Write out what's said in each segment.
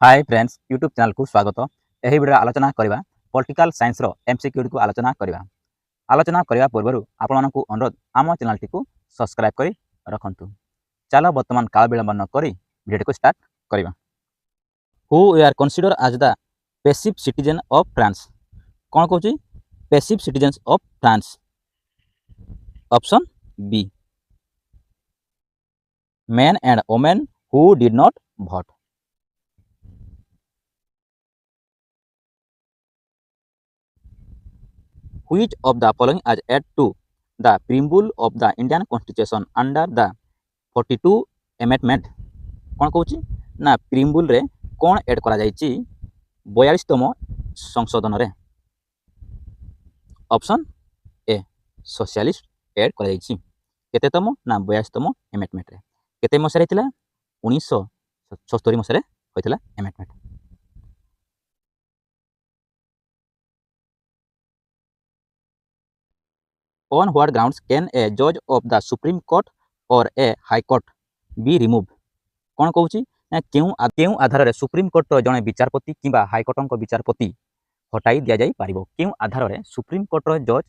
Hi friends YouTube channel को स्वागत। यही वीडियो आलोचना करवा पॉलिटिकल साइंस रो एमसीक्यू को आलोचना करने पूर्व आपण मानक अनुरोध आम चैनल टी सब्सक्राइब कर रखु। चलो वर्तमान काल विलंब न करी वीडियो को स्टार्ट करवा। Who we are consider as the passive citizen of France. कौन कहूँ passive citizens of France. Option B men and women who did not vote. Which of the following is added to the preamble of the Indian Constitution under the 42 amendment? कौन कहूँ ना प्रिम्बुल रे कौन add करा जाइछि 42तम संशोधन रे। ऑप्शन ए सोशलिस्ट एड करा जाइछि केतेतम ना 42तम एमेंडमेंट रे। केते मसरे हितला 1976 मसरे होइतला amendment. On what grounds can a judge of the Supreme Court or a High Court be removed? कौन कहूँ ना क्यों आधार रे सुप्रीम कोर्ट जड़े विचारपति किंबा हाईकोर्ट विचारपति हटाई दि जाई पारिबो। क्यों आधार रे सुप्रीम कोर्ट जज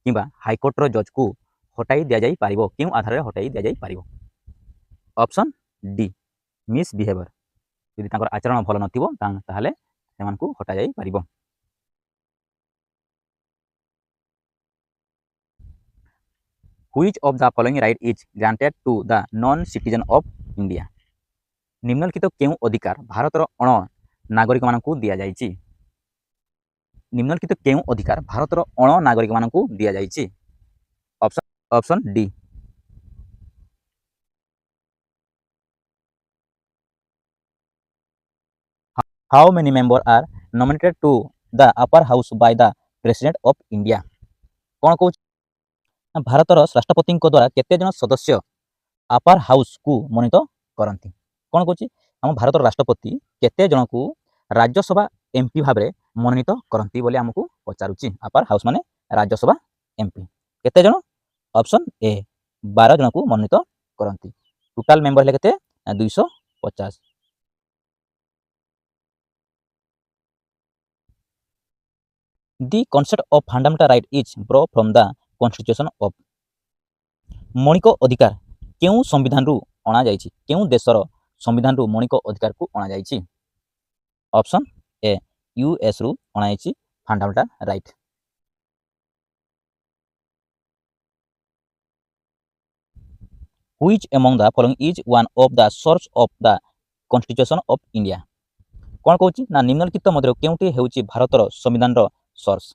किंबा हाईकोर्ट जज को हटाई दि जाई पारिबो। क्यों आधार रे हटाई दि जाई पारिबो। Option D misbehaviour. यदि तांकर आचरण भल नथिबो ताहाले सेमान को हटा जाई पारिबो। Which of the following right is granted to the non-citizen of India? निम्नलिखित केउं अधिकार भारत रो अण नागरिक मानकू दिया जाइछि। निम्नलिखित केउं अधिकार भारत रो अण नागरिक मानकू दिया जाइछि। Option D how many member are nominated to the upper house by the president of India. कौन कहूँ भारत राष्ट्रपति द्वारा केते जन सदस्य अपर हाउस को मनोनीत करती। कौन कहूँ आम भारत राष्ट्रपति केते जन को राज्यसभा एमपी भाव में मनोनीत करती बोली आमको पचारुची। अपर हाउस माने राज्यसभा एमपी केते जन। ऑप्शन ए 12 जन को मनोनीत करती। टोटाल मेंबर हेले केते 250। The concept of fundamental right is brought from the constitution of। मौलिक अधिकार केउं संविधान रु अणा जाइछि। केउं देशर संविधान रु मौलिक अधिकार को अणा जाइछि। ऑप्शन ए यूएस रु अणा जाइछि fundamental right. Which among the following is one of the source of the constitution of India? कौन कहूँ ना निम्नलिखित मध्य केउंटी हेउछि भारतर संविधान रो सोर्स।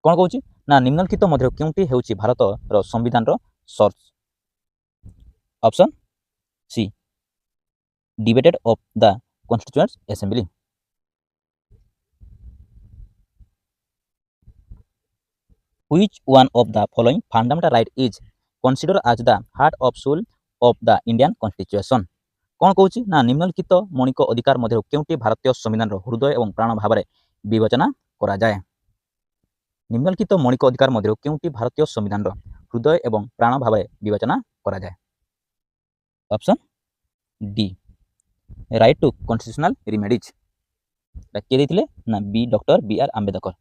कौन कहूँ ना निम्नलिखित मध्य केउंटी हेउछि भारतर संविधान रो सोर्स। Option C debated of the constituent assembly. Which one of the following fundamental right is considered as the heart of soul of the Indian Constitution? कौन कहूँ ना निम्नलिखित मौलिक अधिकार मध्य केउंटी भारतीय संविधान रो हृदय एवं प्राण भाव में विवेचना करा जाए। निम्नलिखित मौलिक अधिकार मध्य केउंटी भारतीय संविधान रो हृदय एवं प्राण भाव में विवेचना करा जाए। Option D right to constitutional remedies. किए देथिले ना B doctor B R Ambedkar.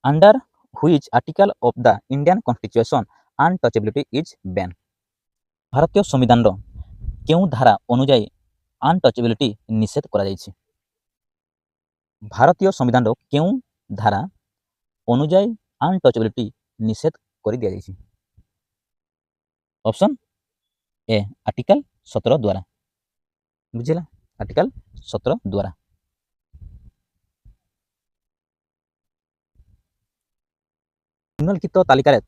Under which article of the Indian constitution untouchability is ban. भारतीय संविधान रो केउं धारा अनुଯାयी अनटचेबिलिटी निषेध करा जाइछि। भारतीय संविधान रो केउं धारा अनुଯାयी अनटचेबिलिटी निषेध कर दिया जाइछि। ऑप्शन ए आर्टिकल 17 द्वारा। बुझिला आर्टिकल 17 द्वारा। निम्नलिखित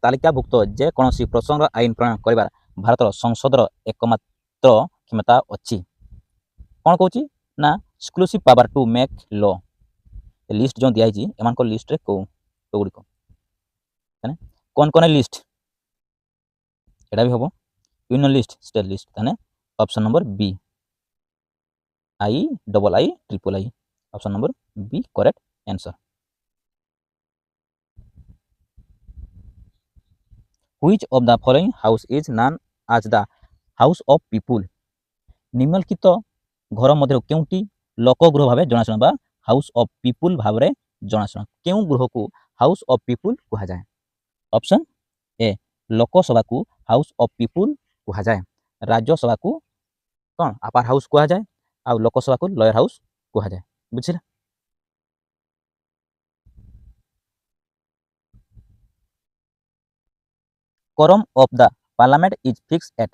तालिकाभुक्त जे कौनसी प्रसंग आईन प्रणयन करिबार भारत संसदर एकमात्र क्षमता अच्छी। कौन कहूँ ना exclusive power to make law. List जो दिखाई एम लिस्ट रे गुड़िक कौन कौन लिस्ट एटा भी हम यूनियन लिस्ट स्टेट लिस्ट ताने option number B II option number B correct answer. Which of the following house is as the house of people निम्नलिखित घर मध्य केउटी लोकगृह भाव जनाशुना बा हाउस ऑफ पीपुल भाव में जनाशुना केउ गृह को हाउस ऑफ पीपुल कहा जाए ऑप्शन ए लोकसभा को हाउस ऑफ पीपुल कहा जाए राज्यसभा को कौन अपर हाउस कहा जाए आ लोकसभा को लोअर हाउस कहा जाए बुझिला quorum of the parliament is fixed at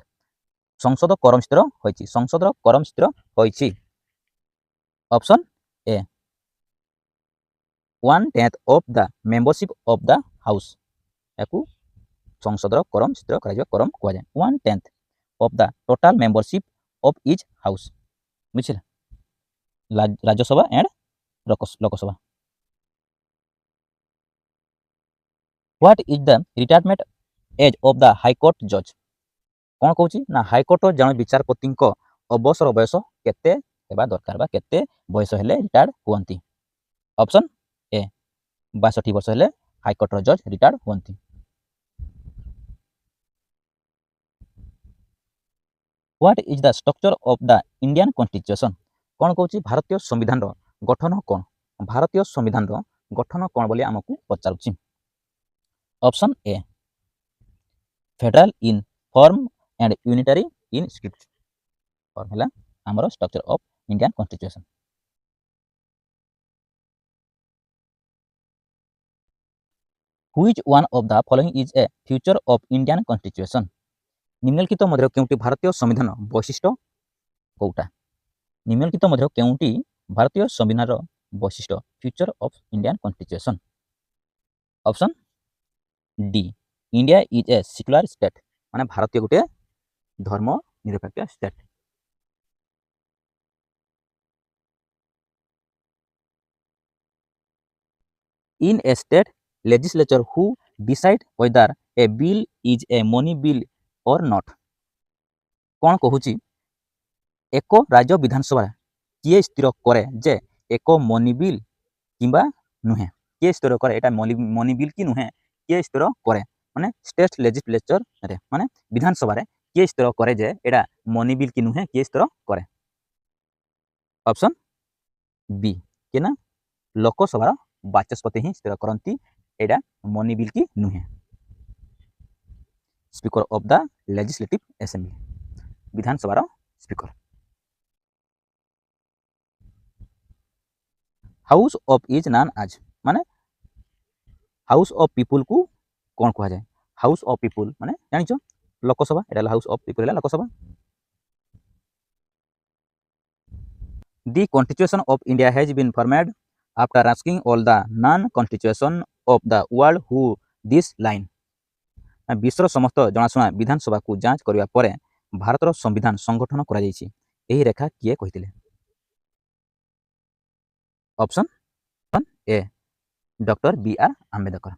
संसद quorum स्थिर होइछि संसद quorum स्थिर होइछि option A 1/10 of the membership of the house याकू संसद quorum स्थिर करा जाय quorum कहा जाय 1/10 of the total membership of each house बुझिला Rajya Sabha and Lok Sabha what is the retirement age of the high court जज कौन कहूँ ना हाईकोर्ट जन विचारपति अवसर बयस केते हेबा दरकार बा केते बयस हेले रिटायर्ड हुअंती ऑप्शन ए 62 वर्ष हेले हाईकोर्ट जज रिटायर्ड हुअंती what is the structure of the Indian constitution कौन कहूँ भारतीय संविधान गठन कौन भारतीय संविधान गठन कौन बोली आमको पचारुछि option A federal in form and unitary in script formula आमर structure of Indian constitution which one of the following is a future of Indian constitution निम्नलिखित मध्य केउटी भारतीय संविधान वैशिष्ट्य कोउटा निम्नलिखित मध्य केउटी भारतीय संविधान वैशिष्ट्य future of Indian constitution option D India is A secular state माने भारतीय गोटे धर्म निरपेक्ष state in A state legislature who decide whether A bill is a money bill और नॉट कौन कहूँ एक राज्य विधानसभा किए स्थिर करे जे एक मनी बिल किंबा नुहे किए स्थिर करे एटा मनी बिल कि नुहे किए स्थिर करे माने स्टेट लेजिस्लेचर रे माने विधानसभा रे किए स्थिर करे जे एटा मनी बिल कि नुहे किए स्थिर करे ऑप्शन बी केना लोकसभा बाचस्पति ही स्थिर करंती एटा मनी बिल कि नुहे speaker of the legislative assembly Vidhan Sabha speaker house of is non आज माने हाउस ऑफ पीपुल को कौन कहा जाए हाउस ऑफ पीपुल माने जानिछो लोकसभा एटा हाउस ऑफ पीपुल है Lok Sabha the constitution of India has been formed after asking all the known constitution of the world who this line विश्वर समस्त जनाशुना विधानसभा को जांच करिया परे भारतर संविधान संगठन करा जायछि एही रेखा किए कहिथिले option A doctor B R Ambedkar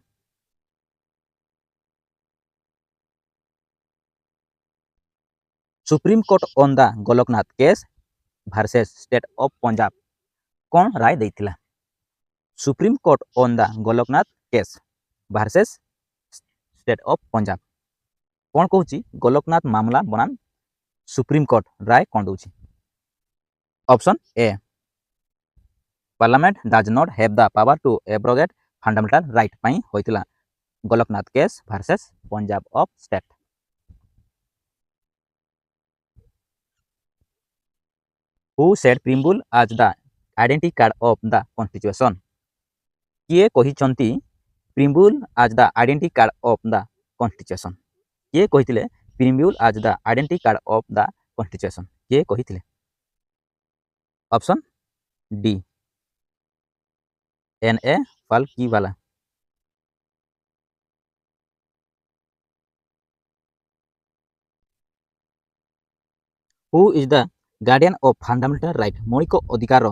supreme court on the Golaknath case versus state of Punjab कौन राय देथिला supreme court on the Golaknath case versus state of Punjab कौन कहूँ गोलकनाथ मामला बनाम सुप्रीम कोर्ट राय कौन दौची option A parliament does not have the power to abrogate fundamental right पई होइतिला Golaknath case versus Punjab of state who said preamble as the identity card of the constitution किए कहिसंती प्रिम्बुल as the identity card of the constitution किए कहिथिले प्रिम्बुल as the identity card of the constitution किए कहिथिले option D N A फाल्की वाला who is the guardian of fundamental right मौलिक अधिकार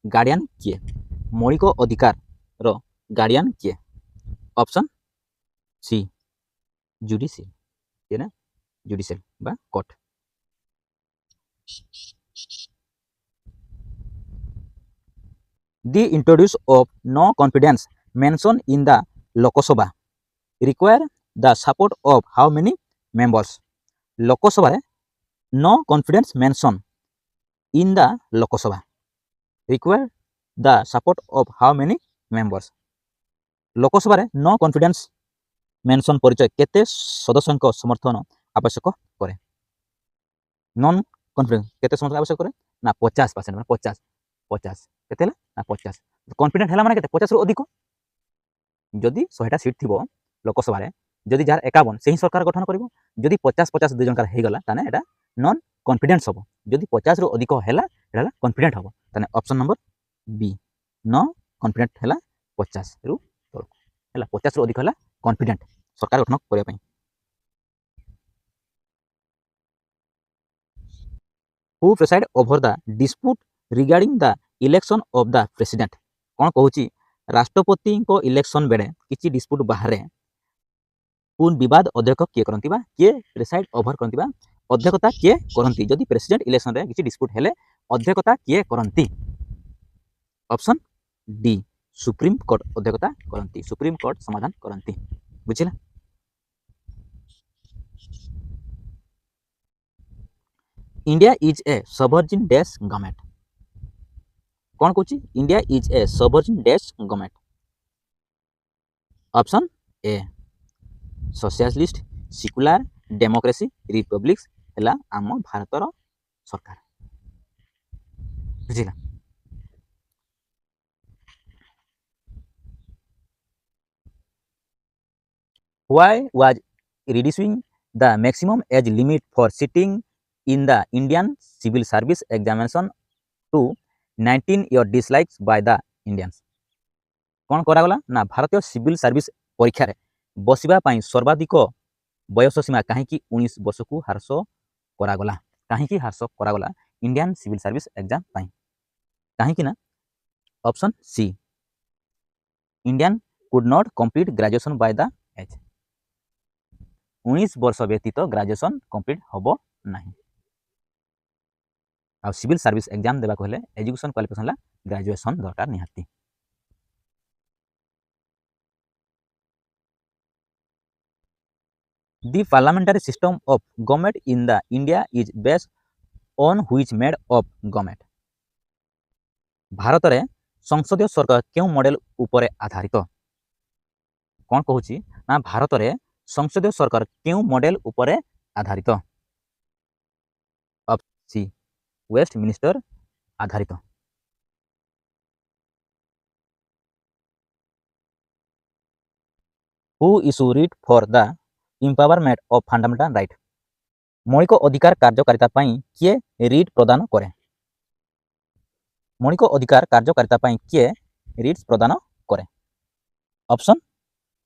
guardian किए मौलिक अधिकार रो गार्डियन किए ऑप्शन सी जुडिशियल ये ना जुडिशियल बा court The introduce of no confidence mentioned in the Lok Sabha require the support of how many members? Lok Sabha no confidence motion in the Lok Sabha require the support of how many members Lok Sabha no confidence motion परिचय केते सदस्यों समर्थन आवश्यक करे non confidence केते समर्थन आवश्यक करे ना 50% माने 50 केते ना 50 कॉन्फिडेंट हैला माने केते 50 रु अधिक जदि 100टा सीट थिबो लोकसभा रे जदि जार 51 सेही सरकार गठन करिवो जदि 50 दुई जनकार हे गला ताने एटा नॉन कॉन्फिडेंस हबो जदि 50 रु अधिक हैला एटा कॉन्फिडेंट हबो ताने option number B no confidence हैला 50 रु तळ हैला 50 रु अधिक हैला कॉन्फिडेंट सरकार गठन करिया पई who preside over the dispute regarding the election of the president कोन कहूची राष्ट्रपति को इलेक्शन बेले किछि डिस्प्यूट बाहर पूर्ण विवाद अध्यक्ष किए करंती बा किए प्रेसाइड ओवर करंती बा अध्यक्षता किए करंती जदि प्रेसिडेंट इलेक्शन रे किछि डिस्प्यूट हेले अध्यक्षता किए करंती ऑप्शन डी सुप्रीम कोर्ट अध्यक्षता करंती सुप्रीम कोर्ट समाधान करंती बुझिला India is a sovereign dash government कौन कहूँ India is a sovereign dash government option A socialist secular democracy republic है आम भारतर सरकार बुझिला why was reducing the maximum age limit for sitting in the Indian civil service examination to 19 year dislikes by the Indians कौन करा गला ना भारतीय सिविल सर्विस परीक्षा रे बसिबा पई सर्वाधिक बयस सीमा काहे कि 19 वर्ष को ह्रास करा गला काहे कि ह्रास करा गला इंडियन सिविल सर्विस एग्जाम पई काहे कि ना option C Indian could not complete graduation by the age 19 वर्ष व्यतीत ग्रेजुएशन कंप्लीट हबो नाही आ सिविल सर्विस एग्जाम देबा कहले एजुकेशन क्वालिफिकेशन ला ग्रेजुएशन दरकार निहाती The parliamentary system of government in the India is based on which mode of government Bharat रे संसदीय सरकार केउ मॉडल उपरे आधारित कौन कहूची ना भारत रे संसदीय सरकार केउ मॉडल उपरे आधारित ऑप्शन सी वेस्ट मिनिस्टर आधारित who issue writ for the empowerment of fundamental right मौलिक अधिकार कार्यकारिता पई किए रिट प्रदान करे मौलिक अधिकार कार्यकारिता पई किए रिट प्रदान करे option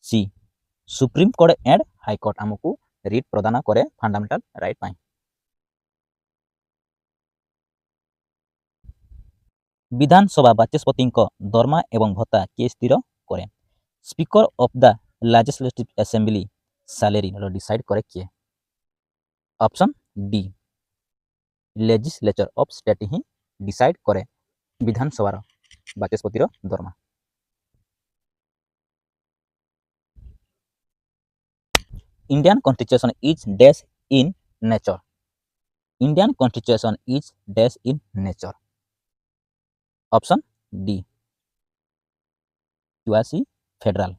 C supreme court and high court हमकु रिट प्रदान करे फंडामेंटल राइट पई विधानसभा बाचस्पति दरमा एवं भत्ता किए स्थिर करे speaker of the legislative assembly salary decide करे किए option D legislature of state he decide करे विधानसभा बाचस्पति दरमा Indian constitution is dash in nature Indian constitution is dash in nature option D quasi federal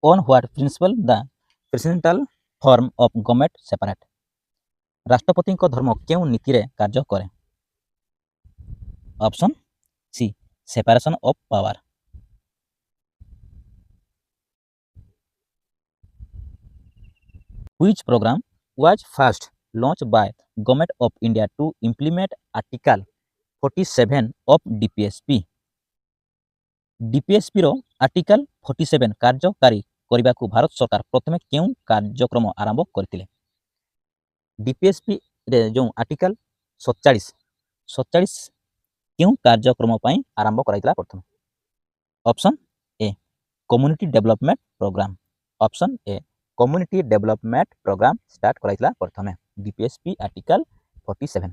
on what principle the presidential form of government separate राष्ट्रपति धर्म क्यों नीति रे कार्य करे option C separation of power which program was first launched by government of India to implement article 47 of DPSP DPSP रो article 47 कार्यकारी करबा को भारत सरकार प्रथमे केउ कार्यक्रम आरंभ करथिले डीपीएसपी रे जो आर्टिकल 47 केउ कार्यक्रम पई आरंभ कराइतला प्रथम option A community development programme option A community development programme start कराइतला प्रथमे DPSP article 47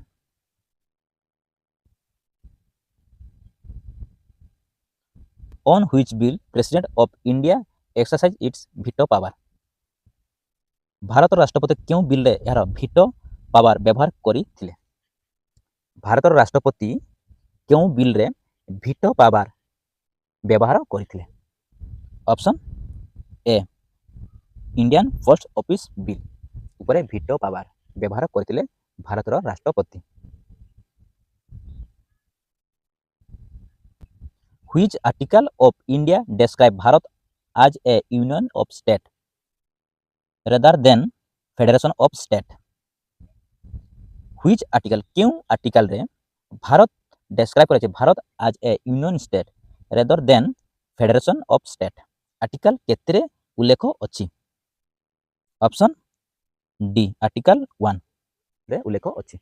on which bill president of India exercise its veto power? ଭାରତର ରାଷ୍ଟ୍ରପତି କେଉଁ ବିଲ୍ରେ ଏହାର ଭିଟୋ ପାୱାର ବ୍ୟବହାର କରିଥିଲେ? ଭାରତର ରାଷ୍ଟ୍ରପତି କେଉଁ ବିଲ୍ରେ ଭିଟୋ ପାୱାର ବ୍ୟବହାର କରିଥିଲେ? Option A Indian post office bill ଉପରେ ଭିଟୋ ପାୱାର ବ୍ୟବହାର କରିଥିଲେ ଭାରତର ରାଷ୍ଟ୍ରପତି। Which article of India describe Bharat as a union of state rather than federation of state? Which article क्यों आर्टिकल रे भारत describe करे Bharat as a union state rather than federation of state? Article केतरे उल्लेख अछि? ऑप्शन डी आर्टिकल 1 रे उल्लेख अछि।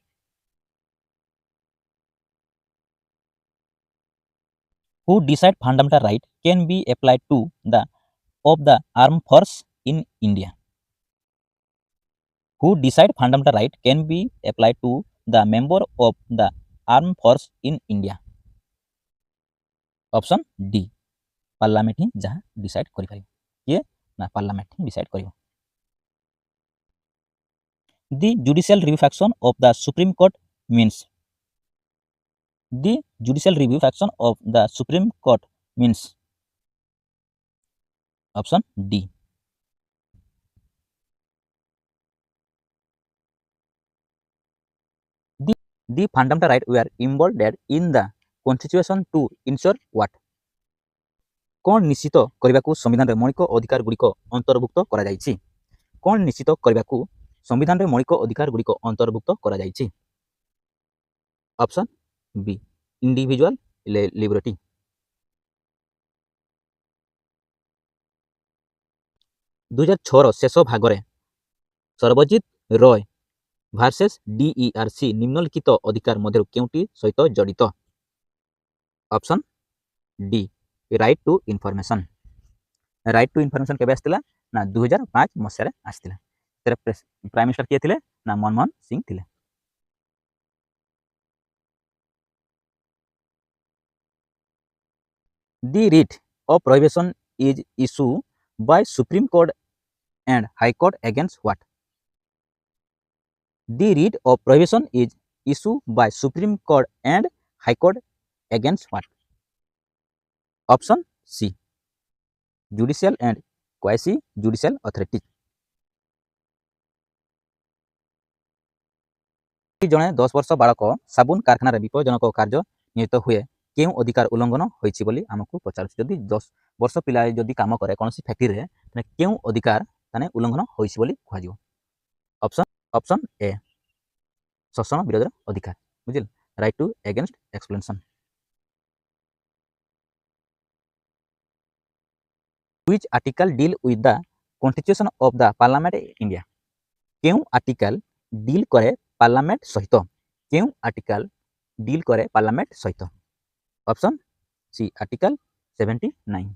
Who decide fundamental right can be applied to the of the armed force in India? Who decide fundamental right can be applied to the member of the armed force in India? Option D parliament ही जहाँ decide करि पारिबो। ये ना parliament ही decide करिबो। The judicial review faction of the Supreme Court means? The judicial review faction of the Supreme Court means? Option D. The fundamental right were embodied in the Constitution to ensure what? कौन निश्चित करबाकू संविधान रे मौलिक अधिकार गुड़िक अंतर्भुक्त करा जायछि? कौन निश्चित करबाकू संविधान रे मौलिक अधिकार गुड़िक अंतर्भुक्त करा जायछि? Option B individual liberty. 2006 ର ଶେଷ ଭାଗରେ ସର୍ବଜିତ ରୟ ଭାର୍ସେସ୍ DERC ନିମ୍ନଲିଖିତ ଅଧିକାର ମଧ୍ୟରୁ କେଉଁଟି ସହିତ ଜଡ଼ିତ? Option D right to information. Right to information କେବେ ଆସିଥିଲା ନା 2005 ମସିହାରେ ଆସିଥିଲା। ସେଥିରେ ପ୍ରାଇମ୍ ମିନିଷ୍ଟର କିଏ ଥିଲେ ନା ମନମୋହନ ସିଂ ଥିଲେ। The writ of prohibition is issued by Supreme Court and High Court against what? The writ of prohibition is issued by Supreme Court and High Court against what? Option C judicial and quasi judicial authority। ଜଣେ 10 ବର୍ଷ ବାଳକ ସାବୁନ କାରଖାନାରେ ବିପଦଜନକ କାର୍ଯ୍ୟ ନିୟୋଜିତ ହୁଏ କେଉଁ ଅଧିକାର ଉଲ୍ଲଂଘନ ହୋଇଛି ବୋଲି ଆମକୁ ପଚାରୁଛି। ଯଦି 10 ବର୍ଷ ପିଲା ଯଦି କାମ କରେ କୌଣସି ଫ୍ୟାକ୍ଟ୍ରିରେ ତାହେଲେ କେଉଁ ଅଧିକାର ତାନେ ଉଲ୍ଲଂଘନ ହୋଇଛି ବୋଲି କୁହାଯିବ? ऑप्शन ए शोषण विरोध अधिकार बुझिल right to against exploitation. Which article deal with the constitution of the parliament India? केउ आर्टिकल डील करे पार्लियामेंट सहित? केउ आर्टिकल डील करे पार्लियामेंट सहित? Option C article 79।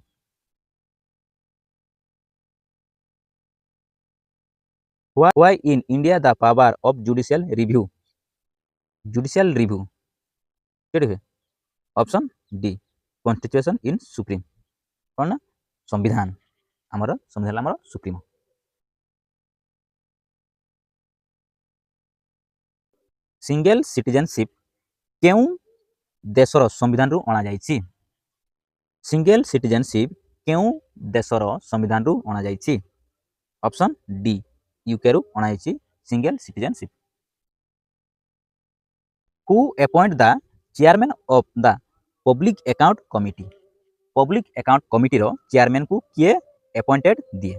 Why in India the power of judicial review? Judicial review केटे option D constitution in supreme कौन ना संविधान आमर संविधान आमर सुप्रीम। सिंगल सिटीजनशिप केउ देशर संविधान रु अणा जायछि? सिंगल सिटीजनशिप केउ देशर संविधान रु अणा जायछि? ऑप्शन डी यूके रु अणा जायछि single citizenship. Who appoint the chairman of the public account committee? Public account committee रो chairman को किए appointed दिए?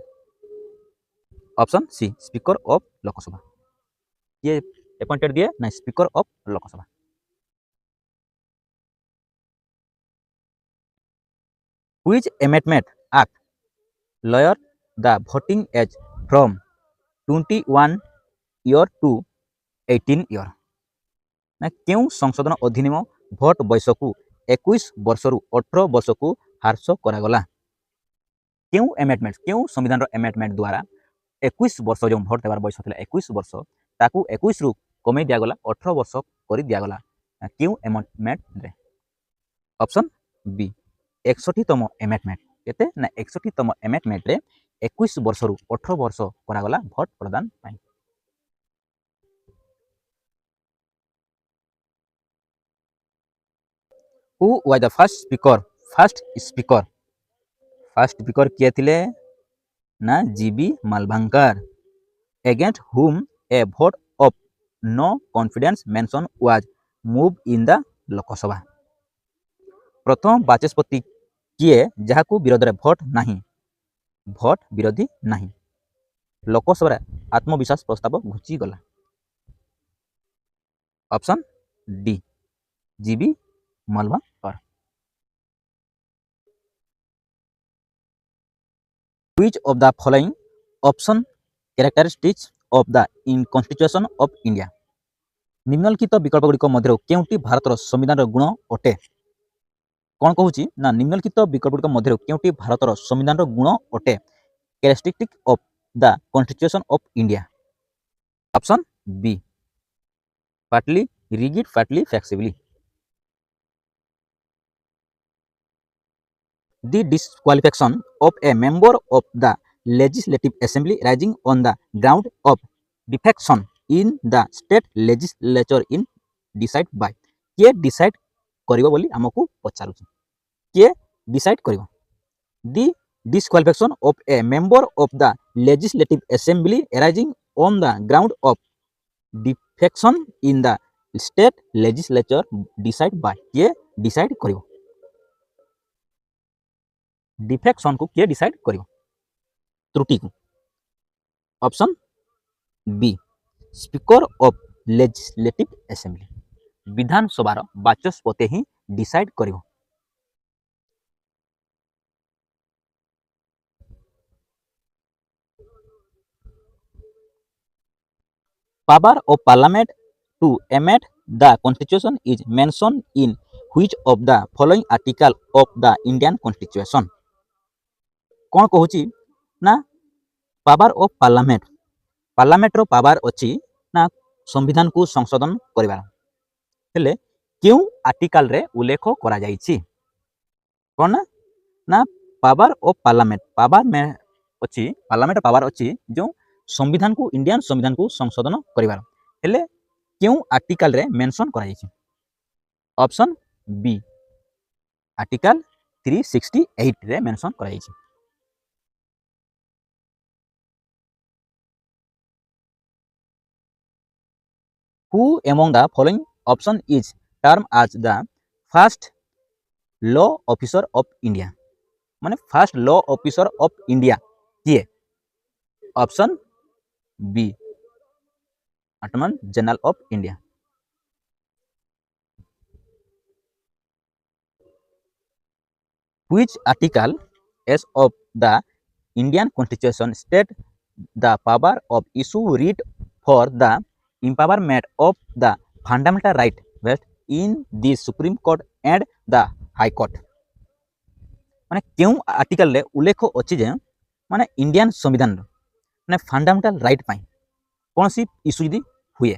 Option C speaker of Lok Sabha. ये appointed दिए ना speaker of Lok Sabha. Which amendment act lower the voting age from 21 year to 18 year? ना क्यों संशोधन अधिनियम भोट बयस को 21 वर्ष रु 18 वर्ष को ह्रास करागला? क्यों एमेंडमेंट क्यों संविधान एमेंडमेंट द्वारा 21 वर्ष जो भोट देवार बयस था 21 वर्ष ताकू 21 रु कमे दिगला 18 वर्ष कर दिगला क्यों एमेंडमेंट रे? ऑप्शन बी 61तम एमेंडमेंट केते ना 61तम एमेंडमेंट रे 21 वर्ष रु 18 वर्ष करागला भोट प्रदान पाई। Who was the first speaker किए थिले ना GB Mavalankar against whom a vote of no confidence motion was moved in the Lok Sabha. ପ୍ରଥମ ବାଚସ୍ପତି କିଏ ଯାହାକୁ ବିରୋଧରେ ଭୋଟ ବିରୋଧୀ ନାହିଁ ଲୋକସଭାରେ ଆତ୍ମବିଶ୍ୱାସ ପ୍ରସ୍ତାବ ଘୁଞ୍ଚିଗଲା। Option D GB Mavalankar. Which of the following option characteristics of the Constitution of India? निम्नलिखित विकल्पଗୁଡ଼ିକ ମଧ୍ୟରୁ କେଉଁଟି ଭାରତର ସମ୍ବିଧାନର ଗୁଣ ଅଟେ? କ'ଣ କହୁଛି ନା ନିମ୍ନଲିଖିତ ବିକଳ୍ପଗୁଡ଼ିକ ମଧ୍ୟରୁ କେଉଁଟି ଭାରତର ସମ୍ବିଧାନର ଗୁଣ ଅଟେ? Characteristic of the Constitution of India. Option B. Partly rigid, partly flexible. The disqualification of a member of the Legislative Assembly rising on the ground of defection in the state legislature in decide by. किए decide करिवो बोली हमकु पचारुछि। किए decide करिवो? The disqualification of a member of the Legislative Assembly arising on the ground of defection in the state legislature decide by. किए decide करिवो? Defection को किए decide करिवो? त्रुटि को। Option B speaker of legislative assembly Vidhan Sabha बाचस्पति ही decide करिवो। Power of Parliament to amend the Constitution is mentioned in which of the following article of the Indian Constitution? कौन कहूची ना पावर ऑफ पार्लियामेंट रो पावर अछि ना संविधान को संशोधन करिवार हेले क्यों आर्टिकल रे उल्लेख करा जाइछि? कोन ना पावर ऑफ पावर में अछि पार्लियामेंट पावर अछि जो संविधान को इंडियन संविधान को संशोधन करिवार हेले क्यों आर्टिकल रे मेंशन करा जाइछि? ऑप्शन बी आर्टिकल 368 रे मेंशन करा जाइछि। Who among the following option is termed as the first law officer of India? माने first law officer of India किए? Option B attorney general of India. Which article as of the Indian Constitution state the power of issue writ for the empowerment of the fundamental right vested in the Supreme Court and the High Court? माने क्यों article रे उल्लेख अछि जे माने Indian संविधान माने fundamental right पाई कौन सी issue यदि हुए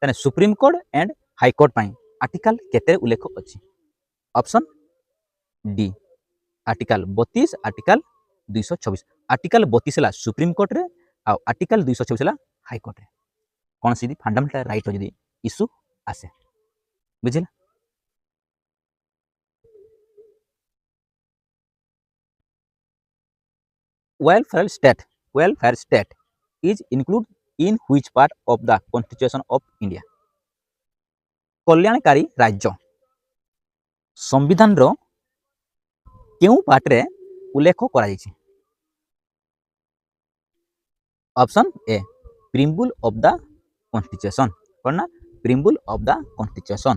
तने supreme court and high court pi article केते उल्लेख अछि? Option D article 32 article 226। Article 32 हला सुप्रीम कोर्ट रे आ आर्टिकल 226 हला हाई कोर्ट रे कौन सी फंडामेंटल राइट रो यदि इश्यू आसे बुझिला। welfare state is included in which part of the Constitution of India? कल्याणकारी राज्य संविधान रो केउ पार्ट रे उल्लेख करा जाइछि? Option A preamble of the constitution कोना प्रिम्बल ऑफ द कॉन्स्टिट्यूशन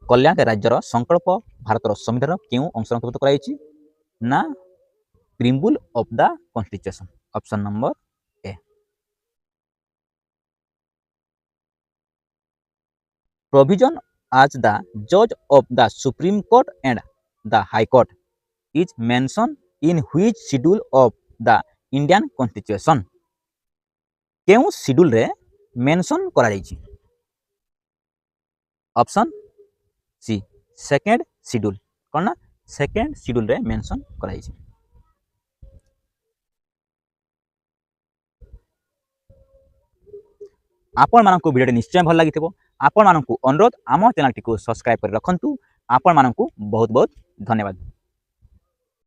कल्याणकारी राज्यर संकल्प भारतर संविधान केउ अंश अंतर्भुक्त करा जाइछि ना preamble of the constitution. Option number A. Provision as the judge of the Supreme Court and the High Court is mentioned in which schedule of the Indian Constitution? केउ शेड्यूल रे मेंशन करा जाइछि? ऑप्शन सी सेकंड शेड्यूल कोना second schedule रे mention कराई छी। आपण मानकु video निश्चय भल लागिथिबो। आपण मानकु अनुरोध आम चैनल टी को सब्सक्राइब कर रखंतु। आपण मानकु बहुत बहुत धन्यवाद।